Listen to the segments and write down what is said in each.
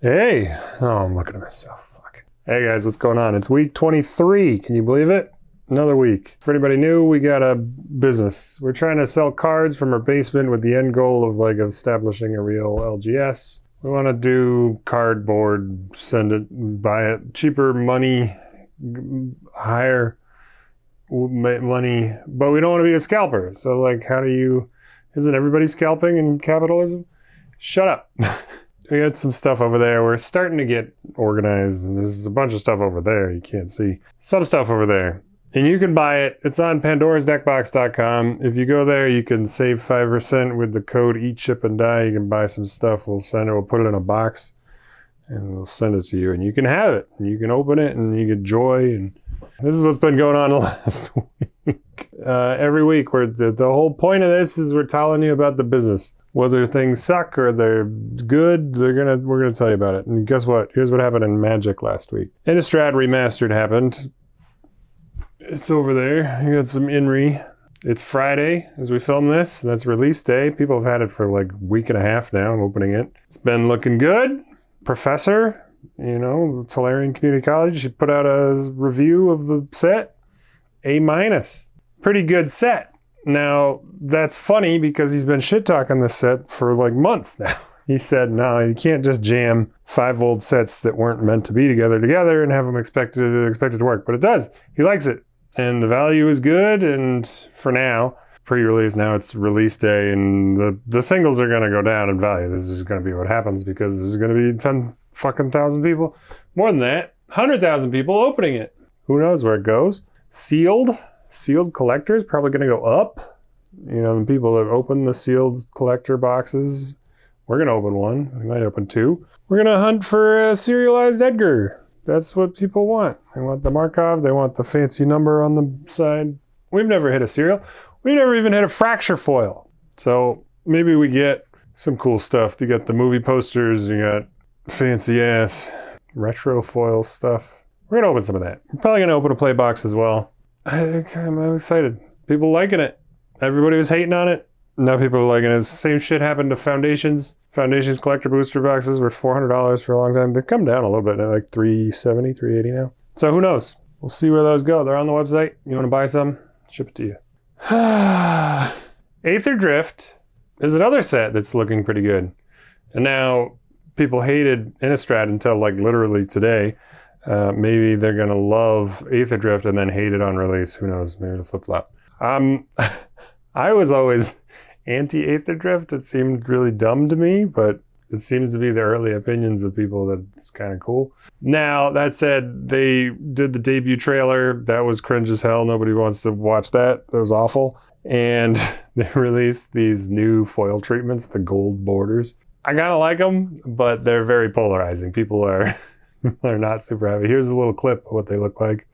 Hey, oh, I'm looking at myself. Fuck. Hey guys, what's going on? It's week 23. Can you believe it? Another week. For anybody new, we got a business. We're trying to sell cards from our basement with the end goal of establishing a real LGS. We want to do cardboard, send it, buy it, cheaper money, higher money, but we don't want to be a scalper. So isn't everybody scalping in capitalism? Shut up. We got some stuff over there. We're starting to get organized. There's a bunch of stuff over there you can't see. Some stuff over there. And you can buy it. It's on pandorasdeckbox.com. If you go there, you can save 5% with the code Eat, Ship, and Die. You can buy some stuff. We'll put it in a box, and we'll send it to you. And you can have it. And you can open it, and you get joy. And this is what's been going on the last week. Every week, the whole point of this is we're telling you about the business. Whether things suck or they're good, we're gonna tell you about it. And guess what? Here's what happened in Magic last week. Innistrad Remastered happened. It's over there. You got some Inri. It's Friday as we film this. That's release day. People have had it for like a week and a half now. I'm opening it. It's been looking good. Professor, Tulare Community College, she put out a review of the set. A-. Pretty good set. Now, that's funny because he's been shit-talking this set for like months now. He said, no, you can't just jam 5-volt sets that weren't meant to be together and have them expected to work. But it does. He likes it. And the value is good. And for now, pre-release, now it's release day. And the singles are going to go down in value. This is going to be what happens because this is going to be 10,000 people. More than that, 100,000 people opening it. Who knows where it goes? Sealed collectors probably going to go up. The people that open the sealed collector boxes, we're going to open one. We might open two. We're going to hunt for a serialized Edgar. That's what people want. They want the Markov. They want the fancy number on the side. We've never hit a serial. We never even hit a fracture foil. So maybe we get some cool stuff. You got the movie posters. You got fancy ass retro foil stuff. We're going to open some of that. We're probably going to open a play box as well. I'm excited. People liking it. Everybody was hating on it. Now people are liking it. Same shit happened to Foundations. Foundations collector booster boxes were $400 for a long time. They've come down a little bit. They're like $370, $380 now. So who knows? We'll see where those go. They're on the website. You want to buy some? Ship it to you. Aether Drift is another set that's looking pretty good. And now people hated Innistrad until like literally today. Maybe they're going to love Aether Drift and then hate it on release. Who knows? Maybe it'll flip-flop. I was always anti-Aether Drift. It seemed really dumb to me, but it seems to be the early opinions of people that it's kind of cool. Now, that said, they did the debut trailer. That was cringe as hell. Nobody wants to watch that. It was awful. And they released these new foil treatments, the gold borders. I kind of like them, but they're very polarizing. People are... They're not super happy. Here's a little clip of what they look like.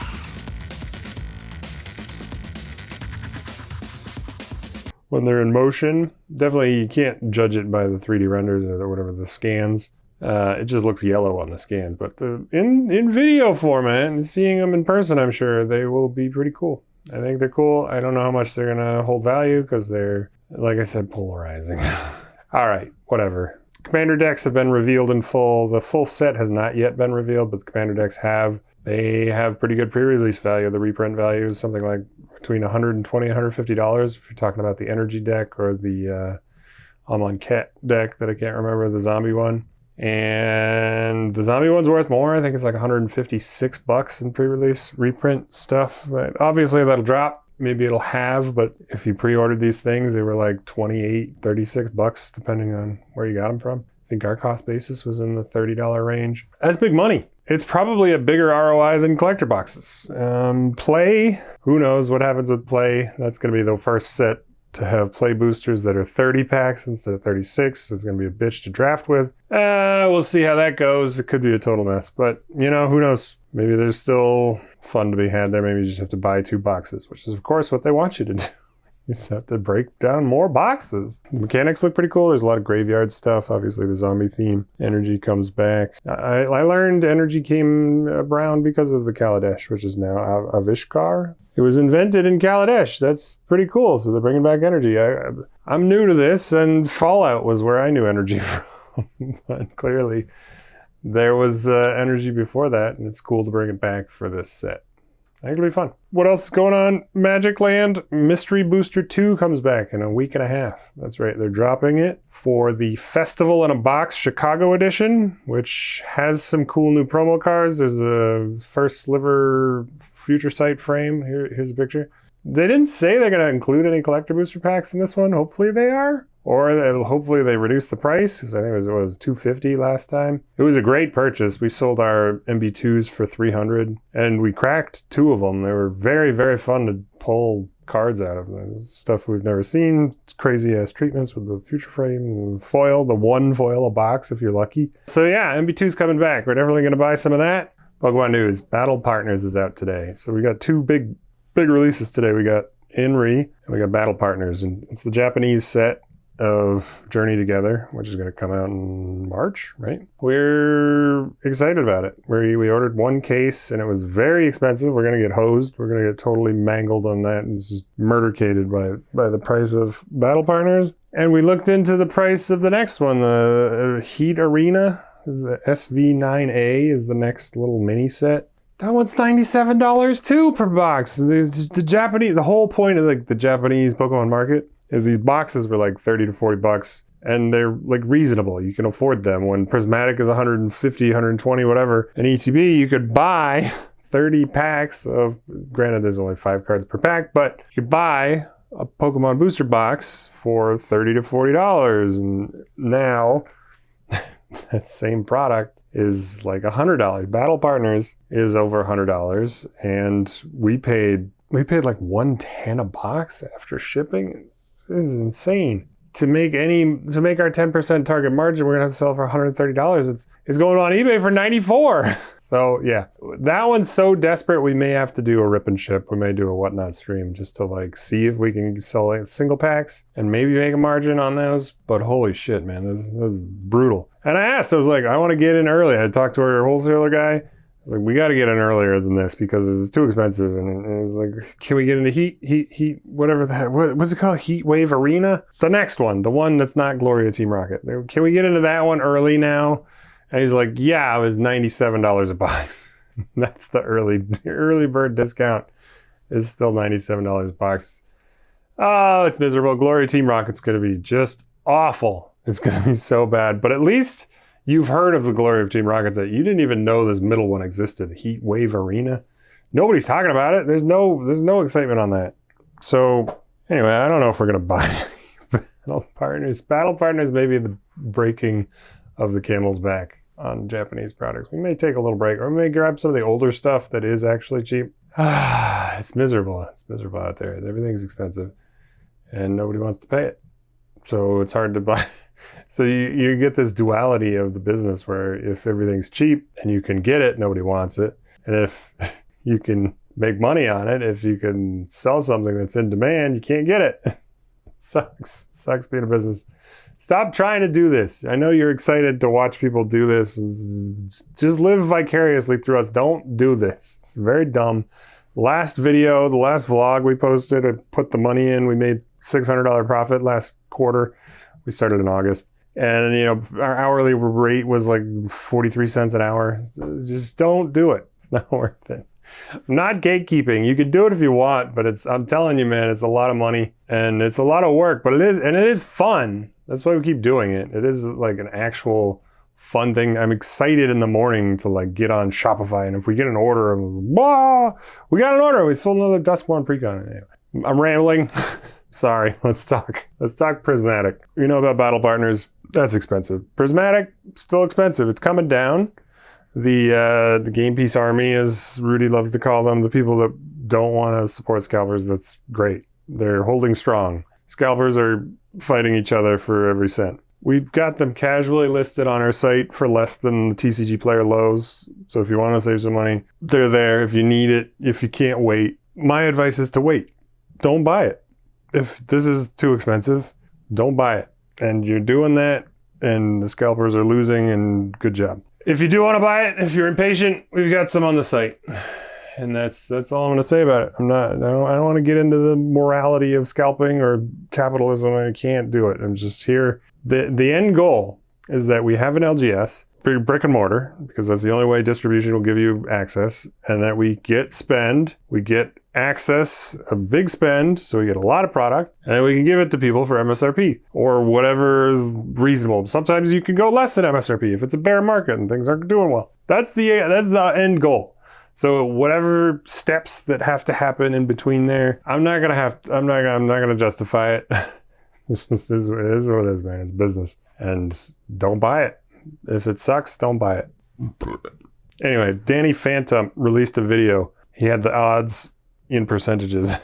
When they're in motion, definitely you can't judge it by the 3D renders or whatever, the scans. It just looks yellow on the scans. But in video format, and seeing them in person, I'm sure they will be pretty cool. I think they're cool. I don't know how much they're going to hold value because they're, like I said, polarizing. All right, whatever. Commander decks have been revealed in full. The full set has not yet been revealed, but the Commander decks have. They have pretty good pre-release value. The reprint value is something like between $120 and $150 if you're talking about the Energy deck or the Online Cat deck that I can't remember, the Zombie one. And the Zombie one's worth more. I think it's like $156 in pre-release reprint stuff. But obviously that'll drop. Maybe it'll have, but if you pre-ordered these things, they were like $28, $36, depending on where you got them from. I think our cost basis was in the $30 range. That's big money. It's probably a bigger ROI than collector boxes. Play, who knows what happens with Play. That's going to be the first set to have Play boosters that are 30 packs instead of 36. So it's going to be a bitch to draft with. We'll see how that goes. It could be a total mess, but who knows? Maybe there's still fun to be had there. Maybe you just have to buy 2 boxes, which is, of course, what they want you to do. You just have to break down more boxes. The mechanics look pretty cool. There's a lot of graveyard stuff. Obviously, the zombie theme. Energy comes back. I learned Energy came around because of the Kaladesh, which is now Avishkar. It was invented in Kaladesh. That's pretty cool. So they're bringing back Energy. I'm new to this, and Fallout was where I knew Energy from. But clearly, there was energy before that, and it's cool to bring it back for this set. I think it'll be fun. What else is going on? Magic Land Mystery Booster 2 comes back in a week and a half. That's right, they're dropping it for the Festival in a Box Chicago edition, which has some cool new promo cards. There's a first sliver Future Sight frame. Here's a picture. They didn't say they're going to include any collector booster packs in this one. Hopefully they are. Or hopefully they reduce the price, because I think it was $250 last time. It was a great purchase. We sold our MB2s for $300, and we cracked 2 of them. They were very, very fun to pull cards out of. Stuff we've never seen. Crazy-ass treatments with the future frame, foil, the one foil a box if you're lucky. So yeah, MB2's coming back. We're definitely going to buy some of that. Pokemon News, Battle Partners is out today. So we got 2 big releases today. We got Inri, and we got Battle Partners. And it's the Japanese set of Journey Together, which is going to come out in March, right? We're excited about it. We ordered 1 case, and it was very expensive. We're going to get hosed. We're going to get totally mangled on that. It's just murder-cated by the price of Battle Partners. And we looked into the price of the next one, the Heat Arena. Is the SV9A is the next little mini set. That one's $97 too per box. The whole point of like the Japanese Pokemon market is these boxes were like 30 to 40 bucks, and they're like reasonable. You can afford them. When Prismatic is 150, 120, whatever, and ETB, you could buy 30 packs of, granted there's only 5 cards per pack, but you could buy a Pokemon booster box for $30 to $40. And now that same product is like $100. Battle Partners is over $100, and we paid like $110 a box after shipping. This is insane. To make our 10% target margin, we're gonna have to sell for $130. It's going on eBay for $94. So yeah, that one's so desperate we may have to do a rip and ship. We may do a whatnot stream just to like see if we can sell like single packs and maybe make a margin on those. But holy shit, man, this is brutal. And I was like, I want to get in early. I talked to our wholesaler guy. I was like, we got to get in earlier than this because it's too expensive. And it was like, can we get into Heat, whatever that, what's it called? Heat Wave Arena? The next one, the one that's not Gloria Team Rocket. Can we get into that one early now? And he's like, yeah, it was $97 a box. That's the early bird discount is still $97 a box. Oh, it's miserable. Gloria Team Rocket's going to be just awful. It's going to be so bad. But at least you've heard of the Glory of Team Rocket set. You didn't even know this middle one existed. Heat Wave Arena. Nobody's talking about it. There's no excitement on that. So anyway, I don't know if we're going to buy it. Battle Partners may be the breaking of the camel's back on Japanese products. We may take a little break, or we may grab some of the older stuff that is actually cheap. It's miserable. It's miserable out there. Everything's expensive, and nobody wants to pay it. So it's hard to buy. So you get this duality of the business where if everything's cheap and you can get it, nobody wants it. And if you can make money on it, if you can sell something that's in demand, you can't get it. It sucks. It sucks being a business. Stop trying to do this. I know you're excited to watch people do this. Just live vicariously through us. Don't do this. It's very dumb. Last video, the last vlog we posted, I put the money in. We made $600 profit last quarter. We started in August. And, our hourly rate was like 43 cents an hour. Just don't do it. It's not worth it. I'm not gatekeeping. You can do it if you want, but I'm telling you, man, it's a lot of money and it's a lot of work, but it is fun. That's why we keep doing it. It is like an actual fun thing. I'm excited in the morning to like get on Shopify, and if we get an order, we got an order. We sold another Duskborn Precon. Anyway, I'm rambling. Sorry. Let's talk Prismatic. You know about Battle Partners. That's expensive. Prismatic, still expensive. It's coming down. The Game Piece Army, as Rudy loves to call them, the people that don't want to support scalpers, that's great. They're holding strong. Scalpers are fighting each other for every cent. We've got them casually listed on our site for less than the TCGplayer lows. So if you want to save some money, they're there. If you need it, if you can't wait, my advice is to wait. Don't buy it. If this is too expensive, don't buy it. And you're doing that, and the scalpers are losing, and good job. If you do want to buy it, if you're impatient, we've got some on the site. And that's all I'm going to say about it. I don't want to get into the morality of scalping or capitalism. I can't do it. I'm just here. The end goal is that we have an LGS. brick and mortar, because that's the only way distribution will give you access, and that we get access, a big spend, so we get a lot of product, and then we can give it to people for MSRP or whatever is reasonable. Sometimes you can go less than MSRP if it's a bear market and things aren't doing well. That's the end goal. So whatever steps that have to happen in between there, I'm not gonna justify it. It is what it is, man. It's business, and don't buy it. If it sucks, don't buy it. Anyway, Danny Phantom released a video. He had the odds in percentages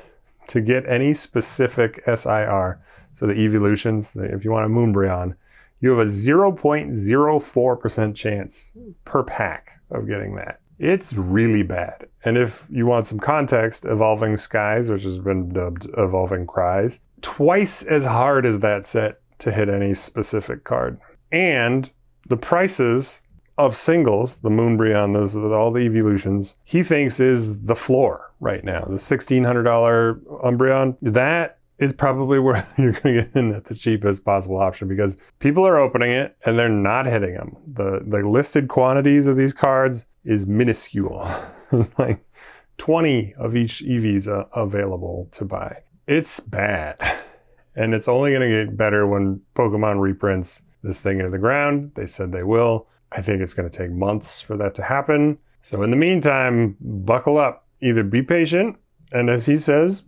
to get any specific SIR. So the evolutions, if you want a Moonbryon, you have a 0.04% chance per pack of getting that. It's really bad. And if you want some context, Evolving Skies, which has been dubbed Evolving Cries, twice as hard as that set to hit any specific card. And the prices of singles, the Moonbryon, all the evolutions, he thinks is the floor right now. The $1,600 Umbreon, that is probably where you're going to get in at the cheapest possible option, because people are opening it and they're not hitting them. The listed quantities of these cards is minuscule. There's like 20 of each EVs available to buy. It's bad. And it's only going to get better when Pokemon reprints this thing into the ground. They said they will. I think it's going to take months for that to happen. So in the meantime, buckle up. Either be patient, and as he says,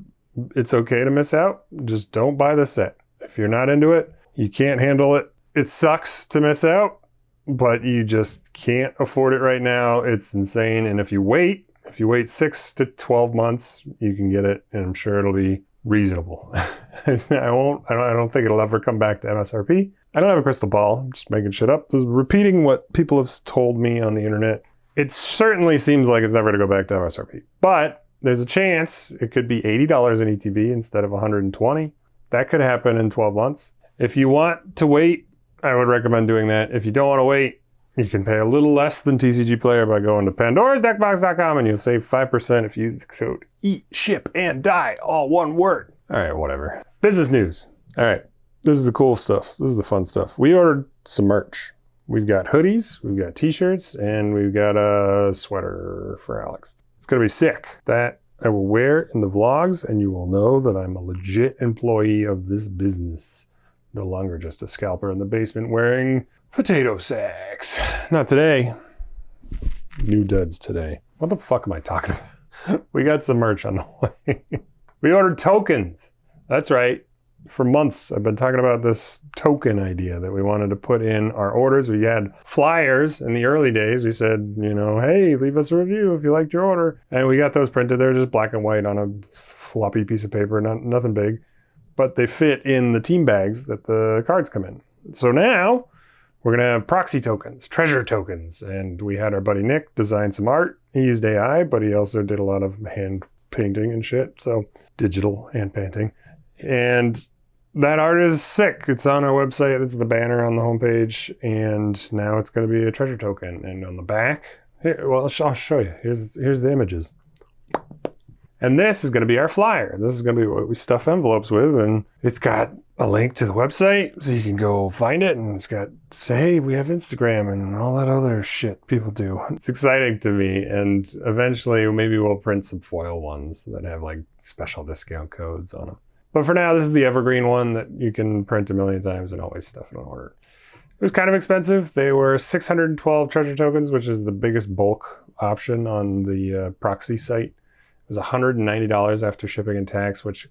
it's okay to miss out. Just don't buy the set. If you're not into it, you can't handle it. It sucks to miss out, but you just can't afford it right now. It's insane. And if you wait 6 to 12 months, you can get it, and I'm sure it'll be reasonable. I don't think it'll ever come back to MSRP. I don't have a crystal ball. I'm just making shit up. Just repeating what people have told me on the internet. It certainly seems like it's never to go back to MSRP. But there's a chance it could be $80 in ETB instead of $120. That could happen in 12 months. If you want to wait, I would recommend doing that. If you don't want to wait, you can pay a little less than TCGplayer by going to PandorasDeckbox.com, and you'll save 5% if you use the code EAT, SHIP, and DIE, all one word. All right, whatever. Business news. All right, this is the cool stuff. This is the fun stuff. We ordered some merch. We've got hoodies, we've got t-shirts, and we've got a sweater for Alex. It's going to be sick. That I will wear in the vlogs, and you will know that I'm a legit employee of this business. No longer just a scalper in the basement wearing potato sacks. Not today. New duds today. What the fuck am I talking about? We got some merch on the way. We ordered tokens. That's right. For months, I've been talking about this token idea that we wanted to put in our orders. We had flyers in the early days. We said, hey, leave us a review if you liked your order. And we got those printed. They're just black and white on a floppy piece of paper, nothing big. But they fit in the team bags that the cards come in. So now we're going to have proxy tokens, treasure tokens. And we had our buddy Nick design some art. He used AI, but he also did a lot of hand painting and shit. So digital hand painting. And that art is sick. It's on our website. It's the banner on the homepage. And now it's going to be a treasure token. And on the back, I'll show you. Here's the images. And this is going to be our flyer. This is going to be what we stuff envelopes with. And it's got a link to the website so you can go find it. And it's got, hey, we have Instagram and all that other shit people do. It's exciting to me. And eventually maybe we'll print some foil ones that have like special discount codes on them. But for now, this is the evergreen one that you can print a million times and always stuff in an order. It was kind of expensive. They were 612 treasure tokens, which is the biggest bulk option on the proxy site. It was $190 after shipping and tax, which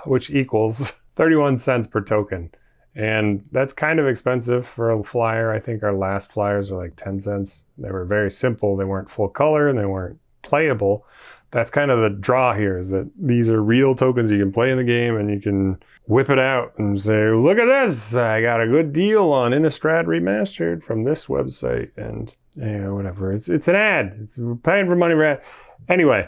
which equals 31 cents per token. And that's kind of expensive for a flyer. I think our last flyers were like 10 cents. They were very simple. They weren't full color and they weren't playable. That's kind of the draw here, is that these are real tokens you can play in the game and you can whip it out and say, look at this, I got a good deal on Innistrad Remastered from this website. And whatever, it's an ad. We're paying for money for ad. Anyway,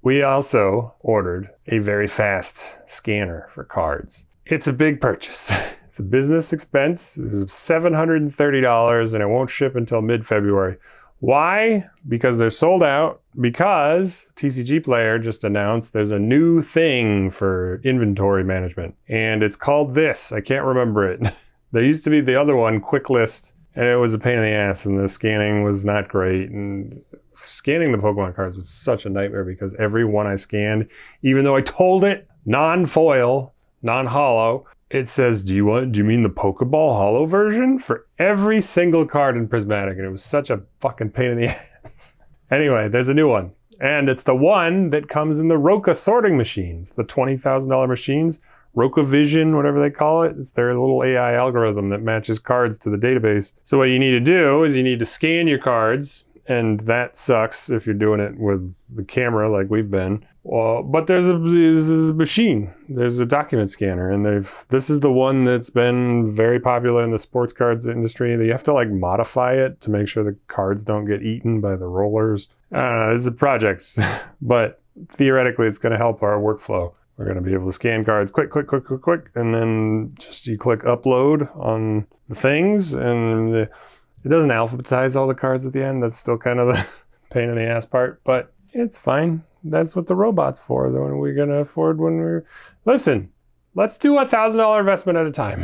we also ordered a very fast scanner for cards. It's a big purchase. It's a business expense. It was $730 and it won't ship until mid-February. Why? Because they're sold out. Because TCGplayer just announced there's a new thing for inventory management. And it's called this. I can't remember it. There used to be the other one, Quick List, and it was a pain in the ass, and the scanning was not great. And scanning the Pokemon cards was such a nightmare because every one I scanned, even though I told it non-foil, non-holo, it says, do you mean the Pokeball holo version? For every single card in Prismatic, and it was such a fucking pain in the ass. Anyway, there's a new one. And it's the one that comes in the Roka sorting machines, the $20,000 machines. Roka Vision, whatever they call it. It's their little AI algorithm that matches cards to the database. So what you need to do is you need to scan your cards, and that sucks if you're doing it with the camera like we've been. But there's a machine. There's a document scanner, and this is the one that's been very popular in the sports cards industry. You have to like modify it to make sure the cards don't get eaten by the rollers. It's a project, but theoretically it's going to help our workflow. We're going to be able to scan cards quick, and then just you click upload on the things, and it doesn't alphabetize all the cards at the end. That's still kind of the pain in the ass part, but it's fine. That's what the robot's for. What are we going to afford when we're... Listen, let's do a $1,000 investment at a time.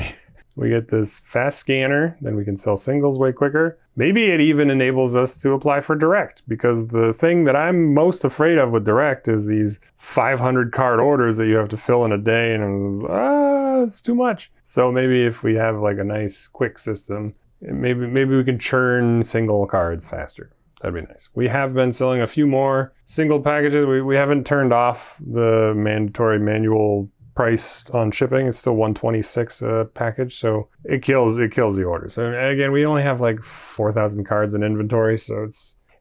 We get this fast scanner, then we can sell singles way quicker. Maybe it even enables us to apply for direct, because the thing that I'm most afraid of with direct is these 500 card orders that you have to fill in a day, and it's too much. So maybe if we have like a nice quick system, maybe we can churn single cards faster. That'd be nice. We have been selling a few more single packages. We haven't turned off the mandatory manual price on shipping. It's still $126 a package, so it kills the orders. And again, we only have like 4,000 cards in inventory, so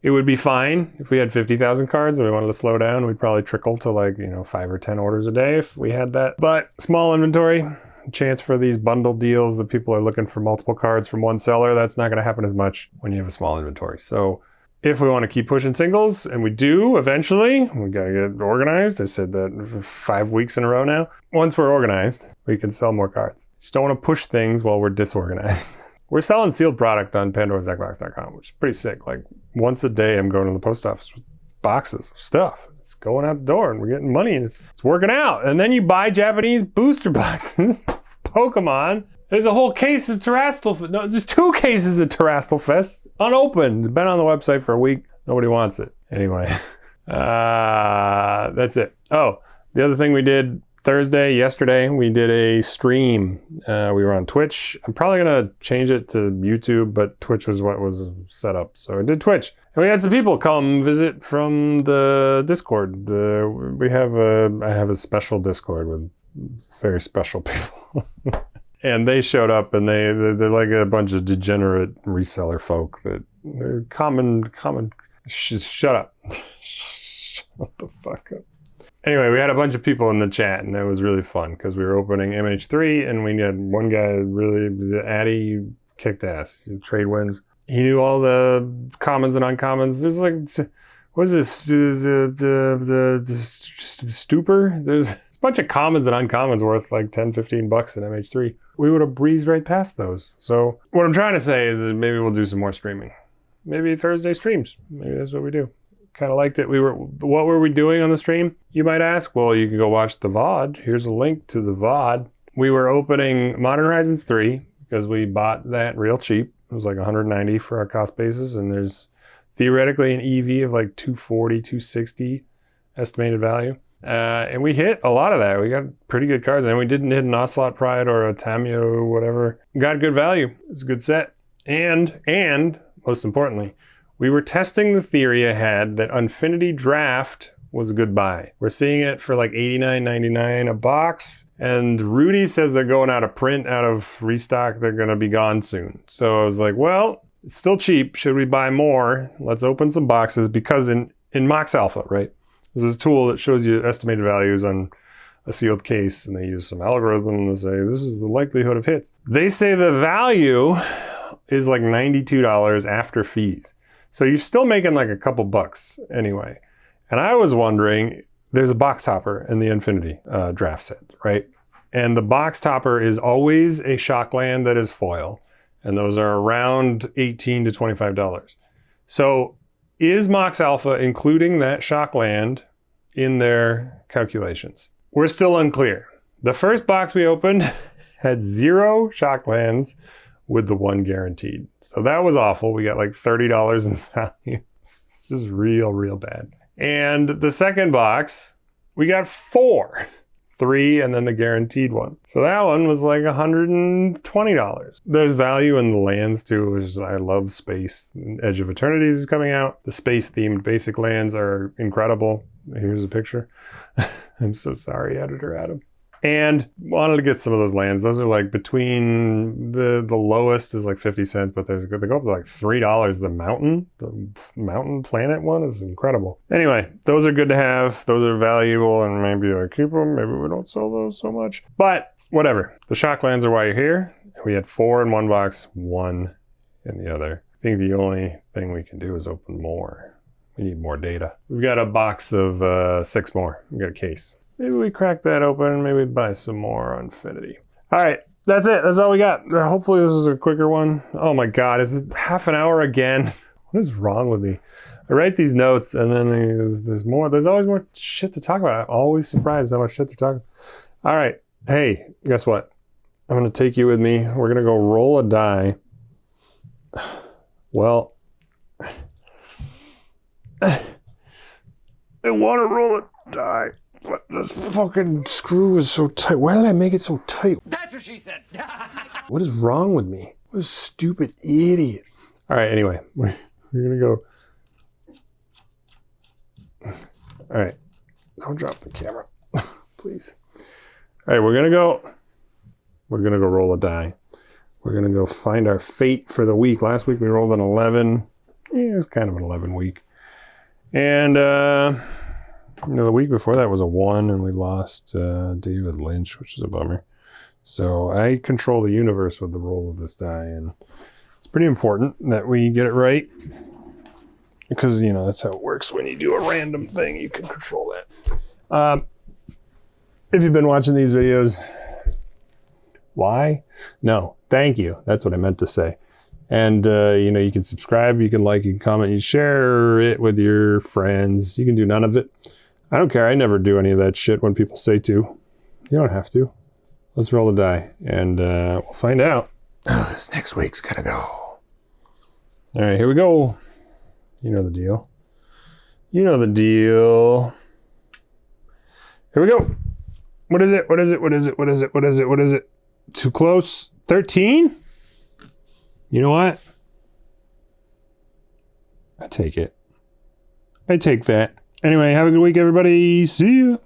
it would be fine if we had 50,000 cards and we wanted to slow down. We'd probably trickle to like 5 or 10 orders a day if we had that. But small inventory, chance for these bundle deals that people are looking for multiple cards from one seller. That's not going to happen as much when you have a small inventory. So if we want to keep pushing singles, and we do eventually, we got to get organized. I said that for 5 weeks in a row now. Once we're organized, we can sell more cards. Just don't want to push things while we're disorganized. We're selling sealed product on Pandora'sDeckBox.com, which is pretty sick. Like once a day, I'm going to the post office with boxes of stuff. It's going out the door, and we're getting money, and it's working out. And then you buy Japanese booster boxes, Pokemon. There's a whole case of Terastal. No, there's 2 cases of Terastal Fest unopened. Been on the website for a week. Nobody wants it. Anyway, that's it. Oh, the other thing we did yesterday, we did a stream. We were on Twitch. I'm probably going to change it to YouTube, but Twitch was what was set up. So I did Twitch. And we had some people come visit from the Discord. I have a special Discord with very special people. And they showed up, and they're like a bunch of degenerate reseller folk that they're common. Shut up. Shut the fuck up. Anyway, we had a bunch of people in the chat, and it was really fun because we were opening MH3, and we had one guy really, Addy, kicked ass. Trade wins. He knew all the commons and uncommons. There's like, what is this? The stupor? There's a bunch of commons and uncommons worth like $10, $15 in MH3. We would have breezed right past those. So what I'm trying to say is that maybe we'll do some more streaming. Maybe Thursday streams. Maybe that's what we do. Kind of liked it. What were we doing on the stream? You might ask. Well, you can go watch the VOD. Here's a link to the VOD. We were opening Modern Horizons 3 because we bought that real cheap. It was like $190 for our cost basis, and there's theoretically an EV of like 240, 260 estimated value. And we hit a lot of that. We got pretty good cards, and we didn't hit an Ocelot Pride or a Tamio or whatever. Got good value. It's a good set. And most importantly, we were testing the theory I had that Unfinity Draft was a good buy. We're seeing it for like $89.99 a box, and Rudy says they're going out of print, out of restock. They're going to be gone soon. So I was like, well, it's still cheap. Should we buy more? Let's open some boxes, because in Mox Alpha, right? This is a tool that shows you estimated values on a sealed case, and they use some algorithm to say this is the likelihood of hits. They say the value is like $92 after fees. So you're still making like a couple bucks anyway. And I was wondering, there's a box topper in the Infinity draft set, right? And the box topper is always a shock land that is foil. And those are around $18 to $25. So is Mox Alpha including that shock land in their calculations? We're still unclear. The first box we opened had 0 shock lands with the 1 guaranteed. So that was awful. We got like $30 in value. It's just real bad. And the second box, we got 4. 3 and then the guaranteed one. So that one was like $120. There's value in the lands too, which is, I love space. Edge of Eternities is coming out. The space themed basic lands are incredible. Here's a picture. I'm so sorry, editor Adam. And wanted to get some of those lands. Those are like between the lowest is like 50 cents, but they go up to like $3. The mountain planet one is incredible. Anyway, those are good to have. Those are valuable, and maybe I keep them. Maybe we don't sell those so much. But whatever. The shock lands are why you're here. We had 4 in one box, 1 in the other. I think the only thing we can do is open more. We need more data. We've got a box of 6 more. We've got a case. Maybe we crack that open. Maybe buy some more Infinity. All right, that's it. That's all we got. Hopefully this is a quicker one. Oh my God, is it half an hour again? What is wrong with me? I write these notes and then there's more. There's always more shit to talk about. I'm always surprised how much shit they're talking about. All right, hey, guess what? I'm gonna take you with me. We're gonna go roll a die. Well, I wanna roll a die. But this fucking screw is so tight. Why did I make it so tight? That's what she said. What is wrong with me? What a stupid idiot. All right, anyway, we're gonna go. All right, don't drop the camera, please. All right, we're gonna go roll a die. We're gonna go find our fate for the week. Last week we rolled an 11. Yeah, it was kind of an 11 week. And the week before that was a 1, and we lost David Lynch, which is a bummer. So I control the universe with the roll of this die, and it's pretty important that we get it right, because that's how it works. When you do a random thing, you can control that. If you've been watching these videos, why? No, thank you. That's what I meant to say. And you can subscribe, you can like, you can comment, you share it with your friends. You can do none of it. I don't care. I never do any of that shit when people say to. You don't have to. Let's roll the die, and we'll find out how this next week's gonna go. All right, here we go. You know the deal. You know the deal. Here we go. What is it? What is it? What is it? What is it? What is it? What is it? Too close? 13? You know what? I take it. I take that. Anyway, have a good week, everybody. See ya.